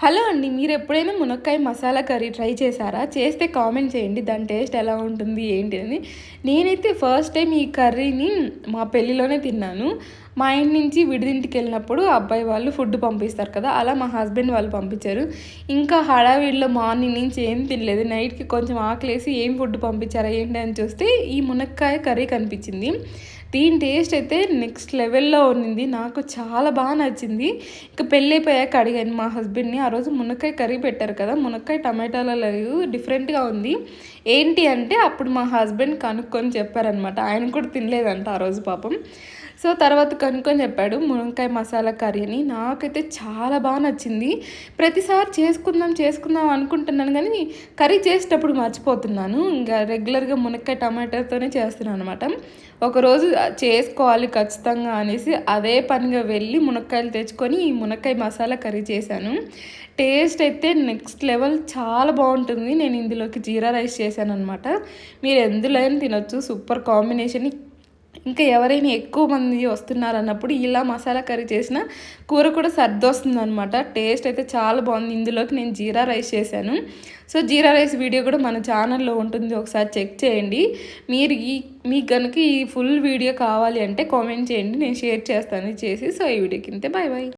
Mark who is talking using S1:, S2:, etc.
S1: Hello అండి. మీరు ఎప్పుడైనా మునక్కాయ మసాలా కర్రీ ట్రై చేశారా? చేస్తే కామెంట్ చేయండి. దాని టేస్ట్ ఎలా ఉంటుంది ఏంటి అని. నేనైతే ఫస్ట్ టైం ఈ కర్రీని మా పెళ్ళిలోనే తిన్నాను. మా ఇంటి నుంచి విడిదింటికి వెళ్ళినప్పుడు అబ్బాయి వాళ్ళు ఫుడ్ పంపిస్తారు కదా, అలా మా హస్బెండ్ వాళ్ళు పంపించారు. ఇంకా హడావిడిలో మార్నింగ్ నుంచి ఏం తినలేదు. నైట్కి కొంచెం ఆకలేసి ఏం ఫుడ్ పంపించారా ఏంటి అని చూస్తే ఈ మునక్కాయ కర్రీ కనిపించింది. దీని టేస్ట్ అయితే నెక్స్ట్ లెవెల్లో ఉన్నింది. నాకు చాలా బాగా నచ్చింది. ఇక పెళ్ళైపోయాక అడిగాను మా హస్బెండ్ని, ఆ రోజు మునక్కాయ కర్రీ పెట్టారు కదా, మునక్కాయ టమాటాలో లేదు డిఫరెంట్గా ఉంది ఏంటి అంటే, అప్పుడు మా హస్బెండ్ కనుక్కొని చెప్పారనమాట. ఆయన కూడా తినలేదంట ఆ రోజు పాపం. సో తర్వాత కనుక్కొని చెప్పాడు మునక్కాయ మసాలా కర్రీ అని. నాకైతే చాలా బాగా నచ్చింది. ప్రతిసారి చేసుకుందాం అనుకుంటున్నాను కానీ కర్రీ చేసేటప్పుడు మర్చిపోతున్నాను. ఇంకా రెగ్యులర్గా మునక్కాయ టమాటాతోనే చేస్తున్నాను అనమాట. ఒకరోజు చేసుకోవాలి ఖచ్చితంగా అనేసి అదే పనిగా వెళ్ళి మునక్కాయలు తెచ్చుకొని ఈ మునక్కాయ మసాలా కర్రీ చేశాను. టేస్ట్ అయితే నెక్స్ట్ లెవెల్, చాలా బాగుంటుంది. నేను ఇందులోకి జీరా రైస్ చేశాను అనమాట. మీరు ఎందులో అయినా తినొచ్చు, సూపర్ కాంబినేషన్. ఇంకా ఎవరైనా ఎక్కువ మంది వస్తున్నారన్నప్పుడు ఇలా మసాలా కర్రీ చేసిన కూర కూడా సర్దొస్తుంది అనమాట. టేస్ట్ అయితే చాలా బాగుంది. ఇందులోకి నేను జీరా రైస్ చేశాను. సో జీరా రైస్ వీడియో కూడా మన ఛానల్లో ఉంటుంది, ఒకసారి చెక్ చేయండి. మీరు మీకు కనుక ఈ ఫుల్ వీడియో కావాలి అంటే కామెంట్ చేయండి, నేను షేర్ చేస్తాను చేసి. సో ఈ వీడియోకి ఇంతే, బాయ్ బాయ్.